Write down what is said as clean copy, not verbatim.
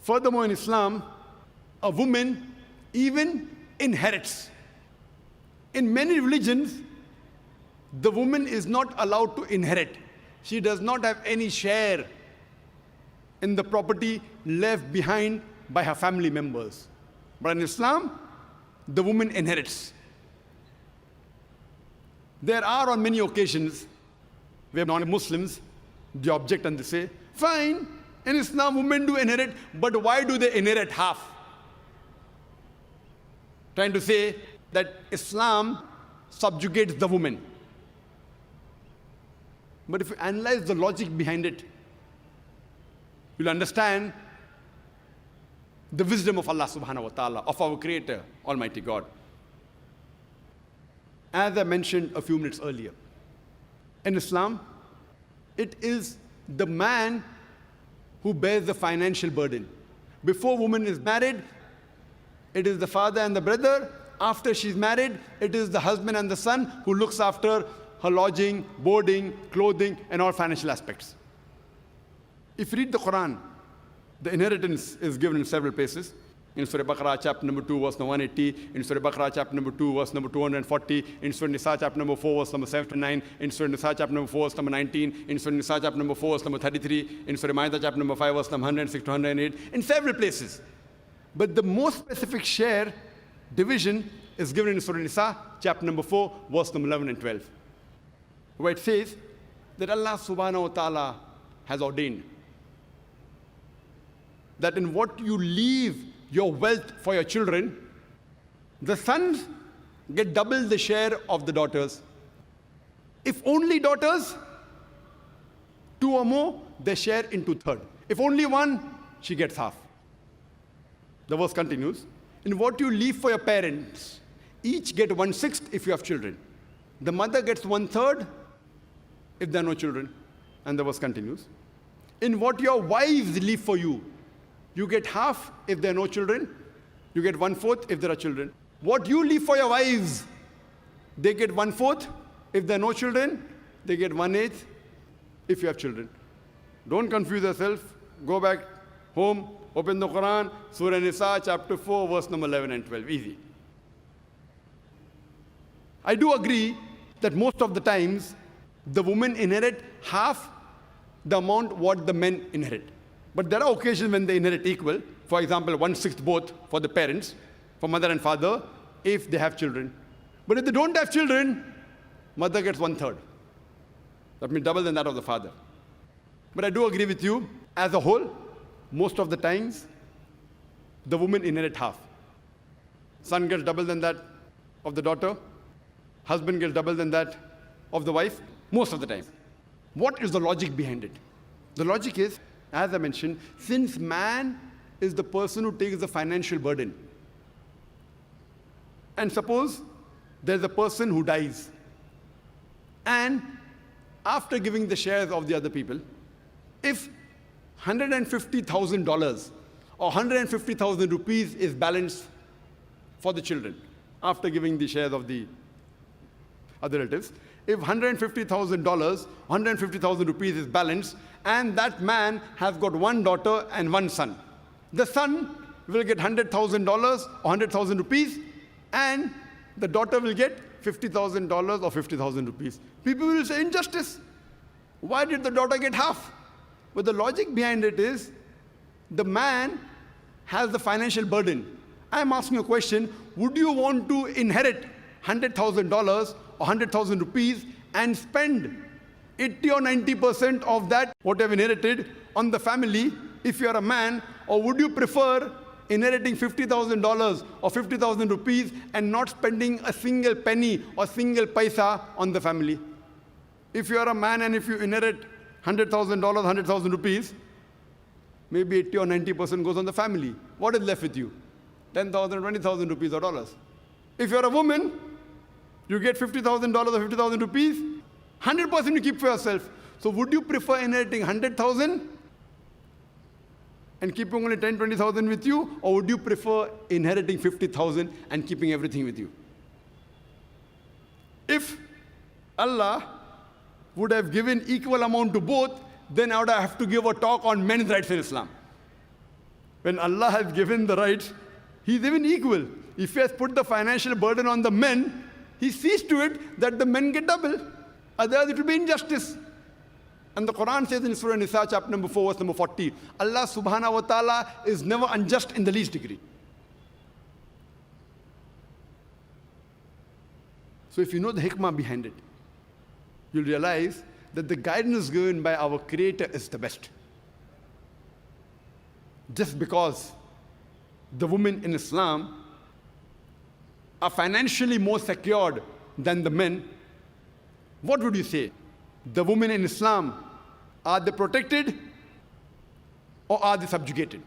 Furthermore, in Islam, a woman even inherits. In many religions, the woman is not allowed to inherit. She does not have any share in the property left behind by her family members. But in Islam, the woman inherits. There are on many occasions where non-Muslims, they object and they say, fine, in Islam women do inherit, but why do they inherit half? Trying to say that Islam subjugates the woman. But if you analyze the logic behind it, you'll understand the wisdom of Allah subhanahu wa ta'ala, of our Creator, Almighty God. As I mentioned a few minutes earlier, in Islam, it is the man who bears the financial burden. Before woman is married, it is the father and the brother. After she's married, it is the husband and the son who looks after her lodging, boarding, clothing, and all financial aspects. If you read the Quran, the inheritance is given in several places. In Surah Baqarah, chapter number 2, verse number 180. In Surah Baqarah, chapter number 2, verse number 240. In Surah Nisa, chapter number 4, verse number 79. In Surah Nisa, chapter number 4, verse number 19. In Surah Nisa, chapter number 4, verse number 33. In Surah Ma'idah, chapter number 5, verse number 106 to 108. In several places. But the most specific share division is given in Surah Nisa, chapter number 4, verse number 11 and 12. Where it says that Allah subhanahu wa ta'ala has ordained that in what you leave your wealth for your children, the sons get double the share of the daughters. If only daughters, 2 or more, they share into third. If only one, she gets half. The verse continues. In what you leave for your parents, each get 1/6 if you have children. The mother gets 1/3 if there are no children. And the verse continues. In what your wives leave for you, you get half if there are no children. You get 1/4 if there are children. What you leave for your wives, they get 1/4 if there are no children. They get 1/8 if you have children. Don't confuse yourself. Go back home, open the Quran, Surah Nisa, chapter 4, verse number 11 and 12. Easy. I do agree that most of the times, the women inherit half the amount what the men inherit. But there are occasions when they inherit equal. For example, 1/6 both for the parents, for mother and father, if they have children. But if they don't have children, mother gets 1/3. That means double than that of the father. But I do agree with you, as a whole, most of the times, the woman inherit half. Son gets double than that of the daughter. Husband gets double than that of the wife, most of the time. What is the logic behind it? The logic is, as I mentioned, since man is the person who takes the financial burden, and suppose there's a person who dies, and after giving the shares of the other people, if $150,000 or 150,000 rupees is balanced for the children, after giving the shares of the other relatives, if $150,000, 150,000 rupees is balanced, and that man has got one daughter and one son, the son will get $100,000 or 100,000 rupees, and the daughter will get $50,000 or 50,000 rupees. People will say, injustice. Why did the daughter get half? But the logic behind it is, the man has the financial burden. I'm asking a question, would you want to inherit $100,000 or 100,000 rupees and spend 80 or 90% of that, what you have inherited, on the family if you are a man? Or would you prefer inheriting $50,000 or 50,000 rupees and not spending a single penny or single paisa on the family? If you are a man and if you inherit $100,000, 100,000 rupees, maybe 80 or 90% goes on the family. What is left with you? 10,000, 20,000 rupees or dollars. If you're a woman, you get $50,000 or 50,000 rupees, 100% you keep for yourself. So would you prefer inheriting 100,000 and keeping only 10, 20,000 with you, or would you prefer inheriting 50,000 and keeping everything with you? If Allah would have given equal amount to both, then I would have to give a talk on men's rights in Islam. When Allah has given the right, He's even equal. If He has put the financial burden on the men, He sees to it that the men get double. Otherwise, it will be injustice. And the Quran says in Surah Nisa, chapter number 4, verse number 40, Allah subhanahu wa ta'ala is never unjust in the least degree. So if you know the hikmah behind it, you'll realize that the guidance given by our Creator is the best. Just because the women in Islam are financially more secured than the men, what would you say? The women in Islam, are they protected or are they subjugated?